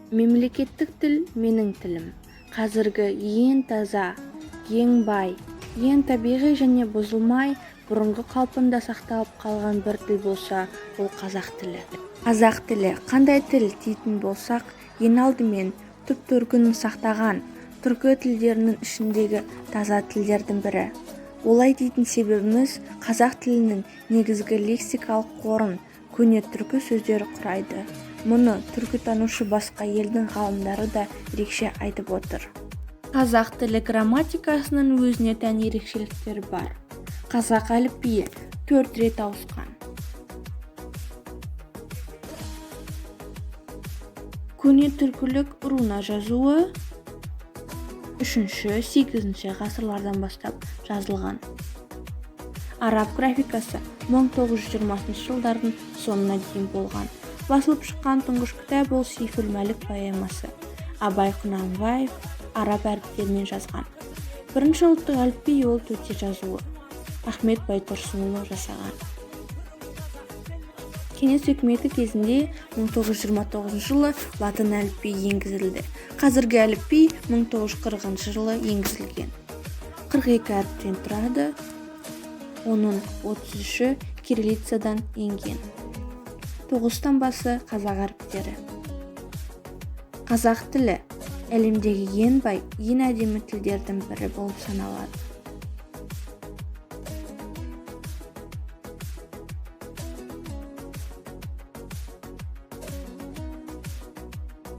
Мемлекеттік тіл менің тілім. Қазіргі ең таза, ең бай, ең табиғи және бұзылмай, бұрынғы қалпында сақталып қалған бір тіл болса, ол қазақ тілі. Қазақ тілі қандай тіл дейтін болсақ, ең алдымен түп төркінін сақтаған түркі тілдерінің ішіндегі таза тілдердің бірі. Олай дейтін себебіміз қазақ тілінің негізгі лексикалық қорын көне түркі сөздері құрайды. Мұны түркітанушы басқа елдің ғалымдары да ерекше айтып отыр. Қазақ тілі грамматикасының өзіне тән ерекшеліктері бар. Қазақ әліпбиі 4 рет ауысқан. Көне түркілік руна жазуы 3-8 ғасырлардан бастап жазылған. Араб графикасы 1920 жылдардың соңына дейін болған. Басылып шыққан тұңғыш кітап ол Сейфул-Мәлік поэмасы. Абай Құнанбаев араб әріптерімен жазған. Бірінші ұлттық әліпби ол төте жазуы. Ахмет Байтұрсынұлы жасаған. Кеңес үкіметі кезінде 1929 жылы латын әліпби енгізілді. Қазіргі әліпби 1940 жылы енгізілген. 42 әріптен тұрады. Оның 33-і кириллицадан енген. 9 басы қазақ әріптері. Қазақ тілі әлемдегі ең бай, ең әдемі тілдердің бірі болып саналады.